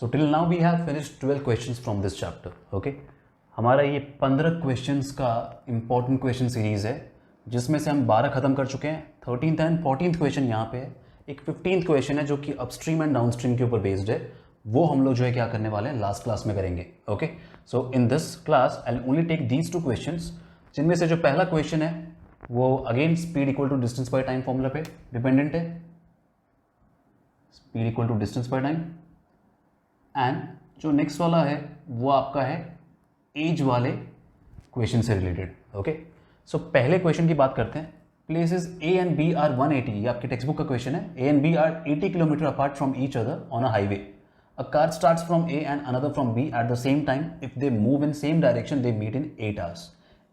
So till now we have finished 12 questions from this chapter. Okay, हमारा ये 15 questions का important question series है जिसमें से हम 12 खत्म कर चुके हैं. 13th एंड 14th क्वेश्चन यहाँ पे है. एक 15th क्वेश्चन है जो कि अपस्ट्रीम एंड डाउनस्ट्रीम के ऊपर बेस्ड है. वो हम लोग जो है क्या करने वाले हैं, लास्ट क्लास में करेंगे. Okay, so in this class I only take these 2 questions, जिनमें से जो पहला क्वेश्चन है वो again speed equal to distance by time formula पे डिपेंडेंट है. Speed equal to distance by time. And जो नेक्स्ट वाला है वो आपका है एज वाले क्वेश्चन से रिलेटेड. ओके, सो पहले क्वेश्चन की बात करते हैं. Places A and B are 180, ये आपके टेक्स्ट बुक का क्वेश्चन है. A and B are 80 kilometre apart from each other on a highway. A car starts from A and another from B at the same time. If they move in same direction they meet in 8 hours.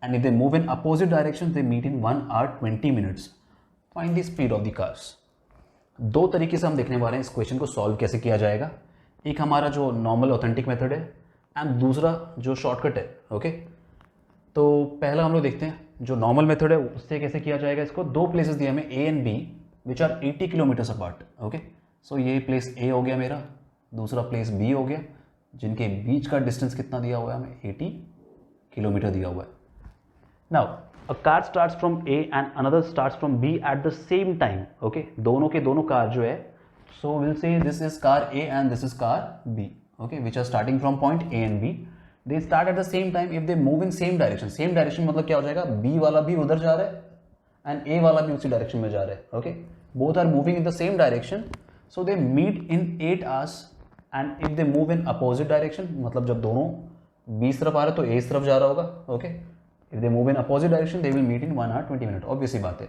And if they move in opposite direction they meet in 1 hour 20 minutes. Find the speed of the cars. दो तरीके से हम देखने वाले हैं इस question को solve कैसे किया जाएगा. एक हमारा जो नॉर्मल ऑथेंटिक मेथड है एंड दूसरा जो शॉर्टकट है. ओके, तो पहला हम लोग देखते हैं जो नॉर्मल मेथड है उससे कैसे किया जाएगा. इसको दो प्लेसेस दिए हमें A and B which are 80 kilometres apart. Okay, so ये प्लेस ए हो गया मेरा, दूसरा प्लेस बी हो गया, जिनके बीच का डिस्टेंस कितना दिया हुआ है हमें, 80 किलोमीटर दिया हुआ है. Now a car starts from A and another starts from B at the same time. Okay, दोनों के दोनों कार जो है, so we'll say this is car A and this is car B. Okay, which are starting from point A and B. They start at the same time if they move in same direction. Same direction मतलब क्या हो जाएगा, B वाला भी उधर जा रहा है एंड ए वाला भी उसी डायरेक्शन में जा रहा है. Okay, both are moving in the same direction, so they meet in 8 hours. And if they move in opposite direction, मतलब जब दोनों बी तरफ आ रहे तो ए इस तरफ जा रहा होगा. Okay, if they move in opposite direction they will meet in 1 hour 20 minutes. Obvious ही बात है.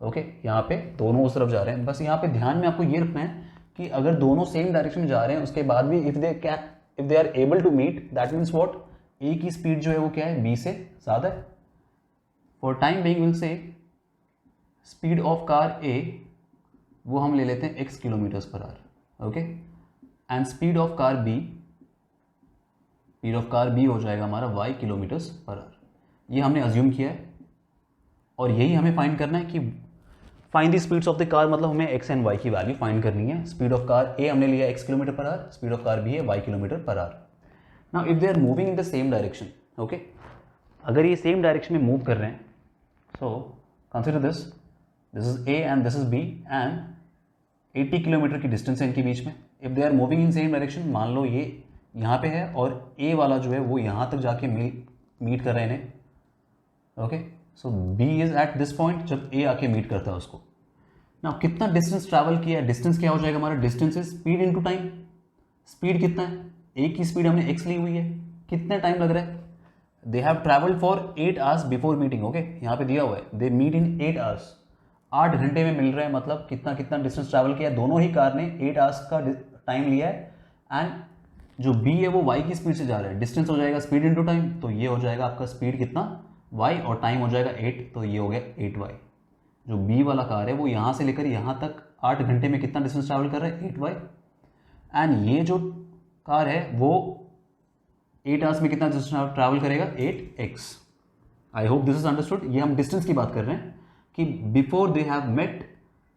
ओके, यहाँ पे दोनों उस तरफ जा रहे हैं. बस यहाँ पे ध्यान में आपको ये रखना है कि अगर दोनों सेम डायरेक्शन में जा रहे हैं उसके बाद भी if they are able to meet, that means what, A की स्पीड जो है वो क्या है, बी से ज़्यादा है. For time being will say speed of car A वो हम ले लेते हैं x kilometres per hour. Okay, and speed of car B हो जाएगा हमारा y किलोमीटर्स पर आवर. ये हमने अज्यूम किया है और यही हमें फाइंड करना है कि find the speeds of the car, मतलब हमें x एंड y की वैल्यू फाइंड करनी है. स्पीड ऑफ कार ए हमने लिया x kilometre per hour, speed of car B है y kilometre per hour. Now if they are moving in the same direction, okay, अगर ये same direction में move कर रहे हैं, so consider this is A and this is B and 80 kilometre की distance है इनके बीच में. If they are moving in same direction, मान लो ये यहाँ पे है और ए वाला जो है वो यहाँ तक जाके मीट कर रहे हैं इन्हें. Okay, so B is at this point जब ए आके मीट करता है उसको. ना कितना डिस्टेंस ट्रैवल किया है, डिस्टेंस क्या हो जाएगा हमारा, distance is speed into time. Speed कितना है, ए की स्पीड हमने एक्स ली हुई है, कितना टाइम लग रहा है, they have travelled for 8 hours before meeting. Okay, यहाँ पे दिया हुआ है दे मीट इन 8 hours, 8 घंटे में मिल रहा है. मतलब कितना कितना डिस्टेंस ट्रैवल किया, दोनों ही कार ने 8 hours का टाइम लिया है. एंड जो बी है वो वाई की स्पीड से जा रहा है. डिस्टेंस हो जाएगा स्पीड इनटू टाइम, तो ये हो जाएगा आपका स्पीड कितना, y, और टाइम हो जाएगा 8, तो ये हो गया 8y. जो b वाला कार है वो यहाँ से लेकर यहाँ तक 8 घंटे में कितना डिस्टेंस ट्रैवल कर रहा है, 8y. एंड ये जो कार है वो 8 hours में कितना डिस्टेंस ट्रैवल करेगा, 8x. I hope this is understood. ये हम डिस्टेंस की बात कर रहे हैं कि बिफोर दे हैव मेट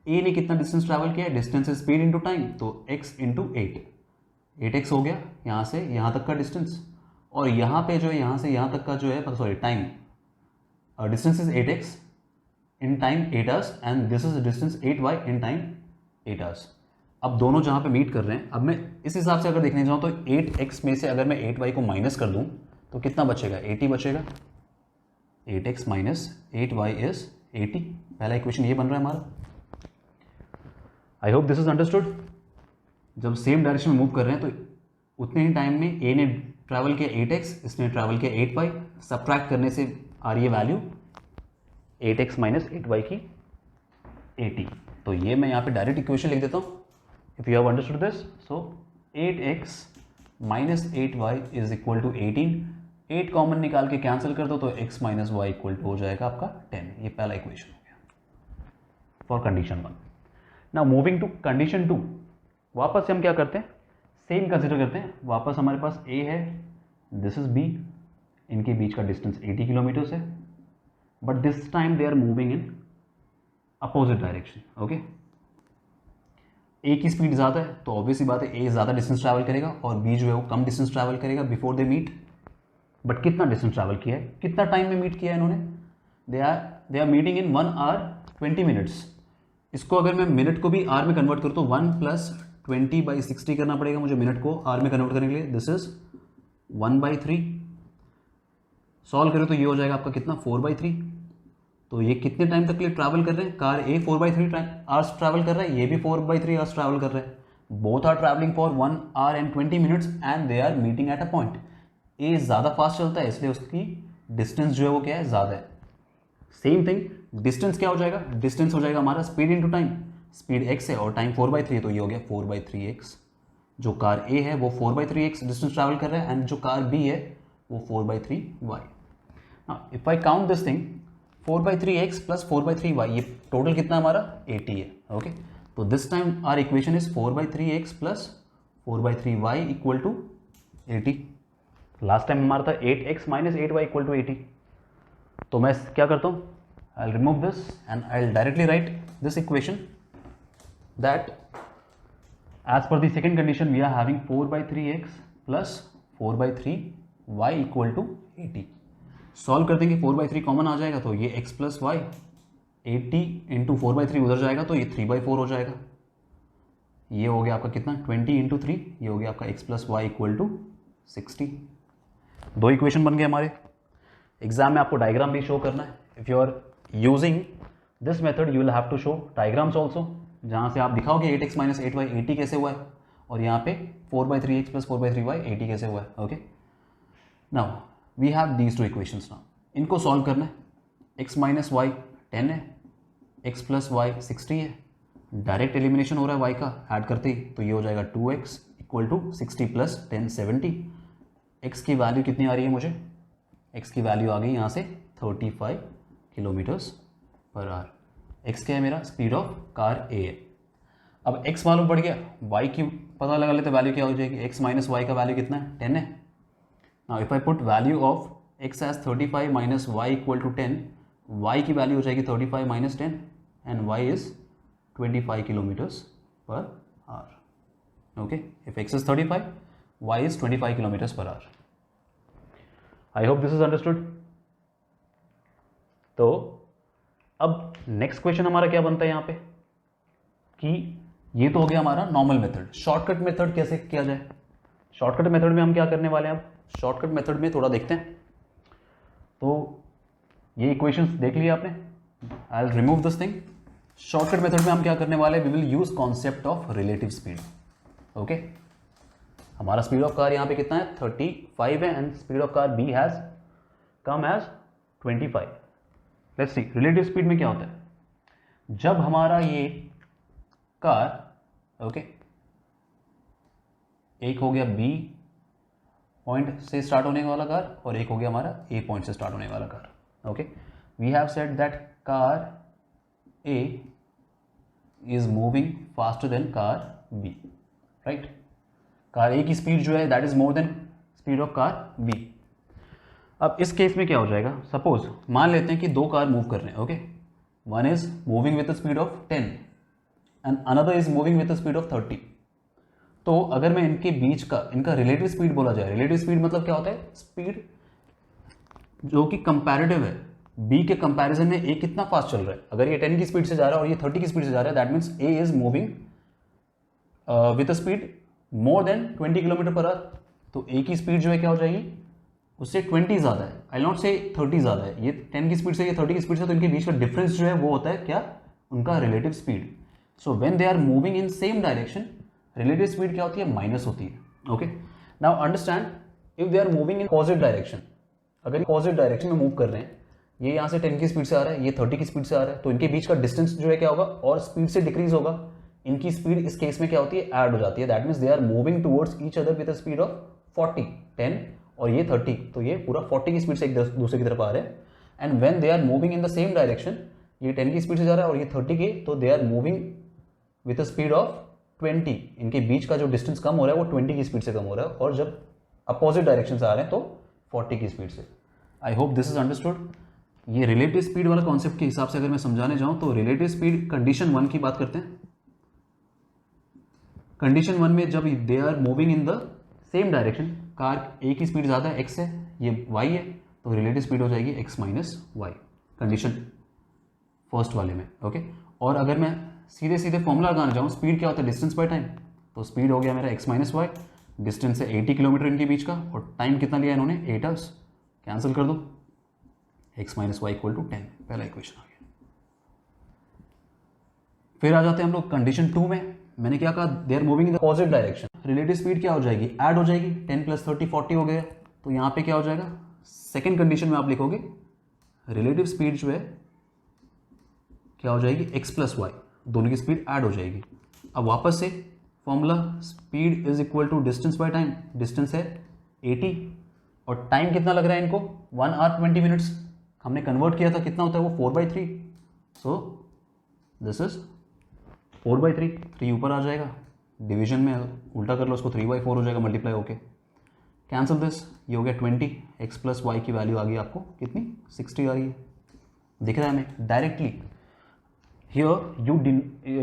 ए ने कितना डिस्टेंस ट्रैवल किया है, distance is speed into time, तो x इंटू 8x हो गया यहाँ से यहाँ तक का डिस्टेंस. और यहाँ पे जो है यहाँ से यहाँ तक का जो है, sorry time, distance is 8x in time 8 hours and this is distance 8y in time 8 hours. अब दोनों जहाँ पे मीट कर रहे हैं, अब मैं इस हिसाब से अगर देखने जाऊँ तो 8x में से अगर मैं 8y को माइनस कर दूँ तो कितना बचेगा, 80 बचेगा. 8x minus 8y is 80. पहला इक्वेशन ये बन रहा है हमारा. आई होप दिस इज अंडरस्टूड. जब सेम डायरेक्शन में मूव कर रहे हैं तो उतने ही टाइम में ए ने ट्रैवल किया 8x, इसने ट्रैवल किया 8y. सब्ट्रैक्ट करने से आ रही है वैल्यू 8x माइनस 8y की 80. तो ये मैं यहाँ पे डायरेक्ट इक्वेशन लिख देता हूँ. If you have understood this, so 8x minus 8y is equal to 18. 8 common निकाल के कैंसिल कर दो तो x minus y equal to हो जाएगा आपका 10. ये पहला इक्वेशन हो गया for condition 1. Now moving to condition 2, वापस से हम क्या करते हैं, सेम कंसिडर करते हैं. वापस हमारे पास a है, दिस इज b, इनके बीच का डिस्टेंस 80 किलोमीटर्स है, but this time they are moving in opposite direction. Okay, A की स्पीड ज़्यादा है तो ऑब्वियसली बात है ए ज़्यादा डिस्टेंस ट्रैवल करेगा और बी जो है वो कम डिस्टेंस ट्रैवल करेगा बिफोर दे मीट। बट कितना डिस्टेंस ट्रैवल किया है, कितना टाइम में मीट किया है इन्होंने, they are meeting in 1 hour 20 minutes। इसको अगर मैं मिनट को भी आर में कन्वर्ट करूँ तो 1 + 20/60 करना पड़ेगा मुझे मिनट को आर में कन्वर्ट करने के लिए। This is 1/3। सॉल्व करें तो ये हो जाएगा आपका कितना 4/3। तो ये कितने टाइम तक के लिए ट्रैवल कर रहे हैं, कार ए 4/3 आवर्स ट्रैवल कर रहा है, ये भी 4/3 आवर्स ट्रैवल कर रहे हैं। Both are travelling for 1 hour and 20 minutes and they are meeting at a point. A ज़्यादा फास्ट चलता है इसलिए उसकी डिस्टेंस जो है वो क्या है, ज़्यादा है। सेम थिंग डिस्टेंस क्या हो जाएगा, डिस्टेंस हो जाएगा हमारा speed into time. Speed x है और टाइम 4/3 तो ये हो गया 4/3x। जो कार A है वो 4/3x डिस्टेंस ट्रैवल कर रहा है एंड जो कार B है वो 4/3y। Now if I count this thing 4/3x + 4/3y, ये टोटल कितना हमारा 80 है। ओके तो this time our equation is 4/3x + 4/3y = 80। Last time हमारा था 8x - 8y = 80। तो मैं क्या करता हूँ, I'll remove this and I'll directly write this equation that as per the second condition we are having 4/3x + 4/3y = 80। Solve कर देंगे 4/3 common आ जाएगा तो ये x + y 80 × 4/3 उधर जाएगा तो ये 3/4 हो जाएगा। ये हो गया आपका कितना 20 × 3, ये हो गया आपका x + y = 60। दो इक्वेशन बन गए हमारे। एग्जाम में आपको डायग्राम भी शो करना है। If you are using this method you will have to show diagrams also, जहाँ से आप दिखाओगे 8x - 8y 80 कैसे हुआ है और यहाँ पे 4/3x + 4/3y 80 कैसे हुआ है। Okay now we have these two equations. Now इनको सॉल्व करना है। x - y 10 है, x + y 60 है। डायरेक्ट एलिमिनेशन हो रहा है y का ऐड करते ही, तो ये हो जाएगा 2x = 60 + 10 70। x की वैल्यू कितनी आ रही है मुझे, x की वैल्यू आ गई यहाँ से 35 km/h। x क्या है मेरा, स्पीड ऑफ कार A है। अब x मालूम पड़ गया, y की पता लगा लेते वैल्यू क्या हो जाएगी। x - y का वैल्यू कितना है 10 है। Now if I put value of x as 35 - y = 10, y की वैल्यू हो जाएगी 35 - 10 and y is 25 km/h। Okay if x is 35, y is 25 km/h। I hope this is understood. तो अब नेक्स्ट क्वेश्चन हमारा क्या बनता है यहाँ पे कि ये तो हो गया हमारा नॉर्मल मेथड। शॉर्टकट मेथड कैसे किया जाए, शॉर्टकट मेथड में हम क्या करने वाले हैं, अब शॉर्टकट मेथड में थोड़ा देखते हैं। तो ये इक्वेशंस देख लिया आपने, I will remove this thing. Shortcut method में हम क्या करने वाले हैं, we will use concept of relative speed. Okay हमारा स्पीड ऑफ कार यहाँ पे कितना है 35 है and speed of car B has come as 25। Let's see relative speed में क्या होता है, जब हमारा ये कार ओके एक हो गया B पॉइंट से स्टार्ट होने वाला कार और एक हो गया हमारा A पॉइंट से स्टार्ट होने वाला car. Okay we have said that car A is moving faster than car B, right. Car A की स्पीड जो है that is more than speed of car B। अब इस केस में क्या हो जाएगा, सपोज मान लेते हैं कि दो कार मूव कर रहे हैं। Okay one is moving with the speed of 10 and another is moving with the speed of 30। तो अगर मैं इनके बीच का इनका रिलेटिव स्पीड बोला जाए, रिलेटिव स्पीड मतलब क्या होता है, स्पीड जो कि कंपैरेटिव है B के कंपैरिजन में A कितना फास्ट चल रहा है। अगर ये 10 की स्पीड से जा रहा है और ये 30 की स्पीड से जा रहा है, that means A is moving with a speed more than 20 km/h। तो A की स्पीड जो है क्या हो जाएगी, उससे 20 ज़्यादा है। आई नॉट से 30 ज़्यादा है, ये 10 की स्पीड से ये 30 की स्पीड से, तो इनके बीच का डिफरेंस जो है वो होता है क्या, उनका relative speed. So when they are moving in same direction, relative speed क्या होती है, माइनस होती है। Okay now understand, if they are moving in positive direction, अगर ये पॉजिटिव डायरेक्शन में मूव कर रहे हैं, ये यहाँ से 10 की स्पीड से आ रहा है, ये 30 की स्पीड से आ रहा है, तो इनके बीच का डिस्टेंस जो है क्या होगा, और स्पीड से डिक्रीज होगा। इनकी स्पीड इस केस में क्या होती है, ऐड हो जाती है। That means they are moving towards each other with a speed of 40, 10 और ये 30, तो ये पूरा 40 की स्पीड से एक दूसरे की तरफ आ रहे हैं। And when they are moving in the same direction, ये 10 की स्पीड से जा रहा है और ये 30 की, तो they are moving with a speed of 20। इनके बीच का जो डिस्टेंस कम हो रहा है वो 20 की स्पीड से कम हो रहा है, और जब अपोजिट डायरेक्शन से आ रहे हैं तो 40 की स्पीड से। आई होप दिस इज अंडरस्टूड। ये रिलेटिव स्पीड वाला कॉन्सेप्ट के हिसाब से अगर मैं समझाने जाऊं तो रिलेटिव स्पीड कंडीशन 1 की बात करते हैं। कंडीशन 1 में जब they are moving in the same direction, car A की स्पीड ज़्यादा है, x है, ये y है, तो रिलेटिव स्पीड हो जाएगी x minus y, condition first वाले में। ओके, और अगर मैं सीधे सीधे फॉर्मूला लगाना चाहूँ, स्पीड क्या होता है, डिस्टेंस बाय टाइम, तो स्पीड हो गया मेरा x माइनस वाई, डिस्टेंस है 80 किलोमीटर इनके बीच का, और टाइम कितना लिया इन्होंने, 8 आवर्स, कैंसिल कर दो, x minus y equal to 10, पहला इक्वेशन आ गया। फिर आ जाते हैं हम लोग कंडीशन 2 में। मैंने क्या कहा, they are moving in the positive direction, relative speed क्या हो जाएगी, ऐड हो जाएगी, 10 प्लस 30 40 हो गया, तो यहाँ पे क्या हो जाएगा, सेकेंड कंडीशन में आप लिखोगे रिलेटिव स्पीड जो है क्या हो जाएगी, x प्लस वाई, दोनों की स्पीड ऐड हो जाएगी। अब वापस से formula, speed is equal to distance by time, distance है 80 और टाइम कितना लग रहा है इनको, 1 आवर 20 मिनट्स, हमने कन्वर्ट किया था, कितना होता है वो 4/3, सो दिस इज 4/3, 3 ऊपर आ जाएगा, डिवीजन में उल्टा कर लो उसको, 3/4 हो जाएगा मल्टीप्लाई होके, कैंसिल दिस, ये हो गया 20, x प्लस वाई की वैल्यू आ गई आपको कितनी, 60 आ रही है, दिख रहा है हमें directly. Here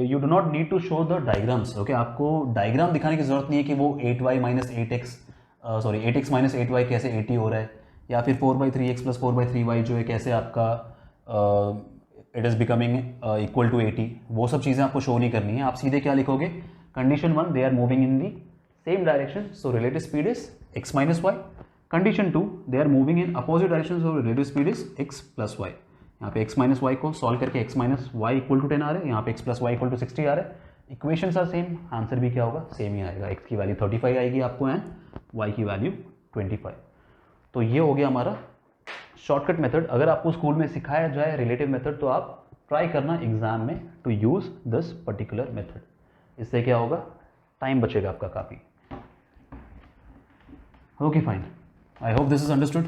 you do not need to show the diagrams, okay, आपको डायग्राम दिखाने की जरूरत नहीं है कि वो 8y minus 8x, sorry 8x minus 8y कैसे 80 हो रहा है, या फिर 4/3x प्लस 4/3y जो है कैसे आपका it is becoming equal to 80, वो सब चीज़ें आपको शो नहीं करनी है। आप सीधे क्या लिखोगे, condition 1 they are moving in the same direction, so relative speed is x minus y, condition 2 they are moving in opposite direction, so relative speed is x plus y. यहाँ पे x माइनस वाई को solve करके x minus y equal to 10 आ रहा है, यहाँ पे x plus y equal to 60 आ रहा है, इक्वेशंस आर सेम, आंसर भी क्या होगा, सेम ही आएगा, x की वैल्यू 35 आएगी आपको एंड y की वैल्यू 25। तो ये हो गया हमारा शॉर्टकट मेथड। अगर आपको स्कूल में सिखाया जाए रिलेटिव मेथड तो आप ट्राई करना एग्जाम में to use this particular method, इससे क्या होगा, टाइम बचेगा आपका काफ़ी। Okay fine, I hope this is understood.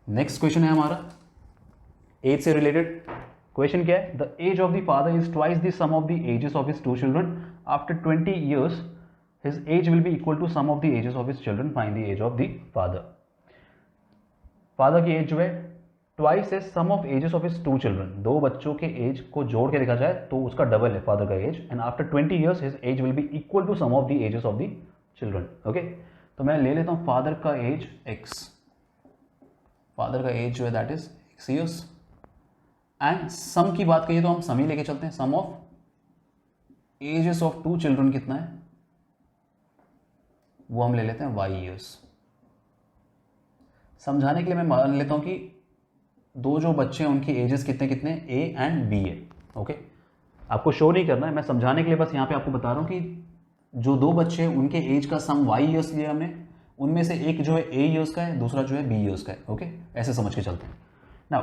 Next question है हमारा एज से रिलेटेड। क्वेश्चन क्या है, the age of the father is twice the sum of the ages of his 2 children, after 20 years his age will be equal to sum of the ages of his children, find the age of the father. Father की age जो है twice है sum of ages of his 2 children, दो बच्चों के as को जोड़ के देखा जाए तो उसका डबल है फादर का age, and after 20 years his age will be equal to sum of the ages of the children. Okay, तो मैं ले लेता हूं फादर का एज x, फादर का एज जो है that is x years, and sum की बात करिए तो हम सम ही लेके चलते हैं, सम ऑफ एजेस ऑफ 2 चिल्ड्रन कितना है, वो हम ले लेते हैं y years। समझाने के लिए मैं मान लेता हूं कि दो जो बच्चे हैं उनकी एजेस कितने कितने a एंड b है। ओके, आपको शो नहीं करना है, मैं समझाने के लिए बस यहाँ पे आपको बता रहा हूँ कि जो दो बच्चे हैं उनके एज का सम y years लिया हमने, उनमें से एक जो है a years का है, दूसरा जो है b years का है। ओके, ऐसे समझ के चलते हैं। नाउ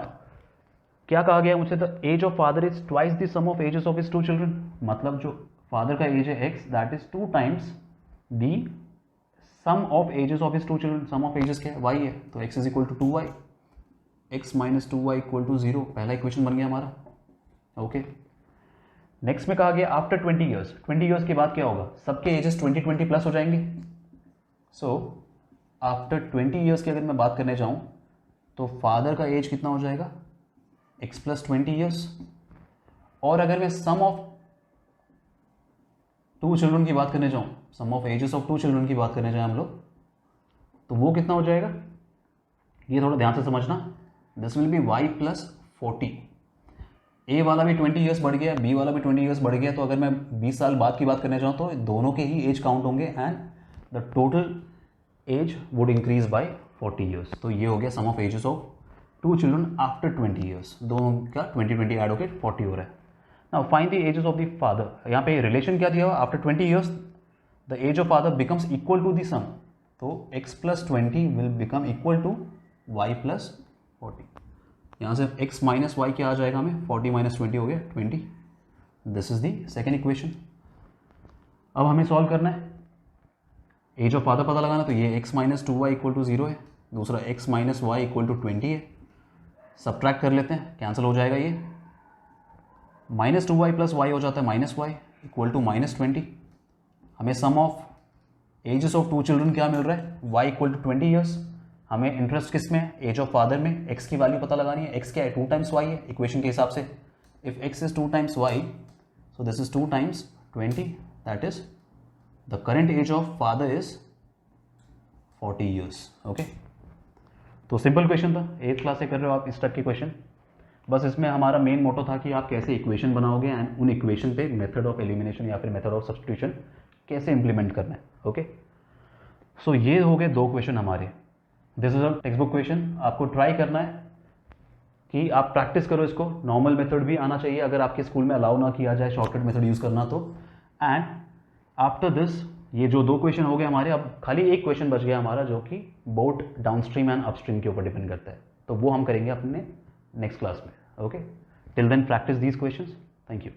क्या कहा गया मुझसे, the age of father is twice the sum of ages of his 2 children, मतलब जो फादर का एज है x that is 2 times the sum of ages of his 2 children, sum of ages क्या है, y है, तो x is equal to 2y, x minus 2y equal to 0, पहला equation बन गया हमारा। ओके, नेक्स्ट में कहा गया आफ्टर 20 years, 20 years के बाद क्या होगा, सबके एजेस 20 प्लस हो जाएंगे, सो आफ्टर 20 years की अगर मैं बात करने जाऊं तो फादर का एज कितना हो जाएगा, x प्लस 20 years, और अगर मैं सम ऑफ 2 चिल्ड्रन की बात करने जाऊं, सम ऑफ एजेस ऑफ 2 चिल्ड्रन की बात करने जाए हम लोग, तो वो कितना हो जाएगा, ये थोड़ा ध्यान से समझना, this will be y plus 40, ए वाला भी 20 years बढ़ गया, बी वाला भी 20 years बढ़ गया, तो अगर मैं 20 साल बाद की बात करने जाऊँ तो दोनों के ही एज काउंट होंगे and the total age would increase by 40 years। तो ये हो गया sum of ages of 2 children after 20 years, दोनों का 20 ऐड होकर 40 हो रहा है। Now find the ages of the father, यहाँ पे रिलेशन क्या दिया हुआ, after 20 years the age of father becomes equal to the sum, तो x plus 20 will become equal to y plus 40, यहाँ से x माइनस वाई क्या आ जाएगा हमें, 40 माइनस 20 हो गया 20, this is the second equation. अब हमें सॉल्व करना है, एज ऑफ फादर पता लगाना, तो ये x minus 2y equal to 0 है, दूसरा x minus y equal to 20 है, सब्ट्रैक्ट कर लेते हैं, कैंसिल हो जाएगा, ये माइनस 2y प्लस वाई हो जाता है minus y equal to minus 20, हमें sum of ages of 2 children क्या मिल रहा है, y इक्वल टू 20 years, हमें इंटरेस्ट किस में है, एज ऑफ फादर में, x की वैल्यू पता लगानी है, x क्या है 2 times y है इक्वेशन के हिसाब से, if x is 2 times y so this is 2 times 20 that is the current age of father is 40 years. Okay, तो सिंपल क्वेश्चन था, 8th क्लास से कर रहे हो आप इस टाइप के क्वेश्चन। बस इसमें हमारा मेन मोटो था कि आप कैसे इक्वेशन बनाओगे एंड उन इक्वेशन पे मेथड ऑफ एलिमिनेशन या फिर मेथड ऑफ सब्स्टिट्यूशन कैसे इंप्लीमेंट करना है। ओके, सो ये हो गए 2 क्वेश्चन हमारे। This is a text book question. आपको ट्राई करना है कि आप प्रैक्टिस करो इसको। नॉर्मल मेथड भी आना चाहिए अगर आपके स्कूल में अलाउ ना किया जाए शॉर्टकट मेथड यूज़ करना तो। एंड आफ्टर दिस ये जो 2 क्वेश्चन हो गए हमारे, अब खाली एक क्वेश्चन बच गया हमारा जो कि बोट डाउनस्ट्रीम एंड अपस्ट्रीम के ऊपर डिपेंड करता है, तो वो हम करेंगे अपने नेक्स्ट क्लास में। Okay, till then practice these questions. Thank you.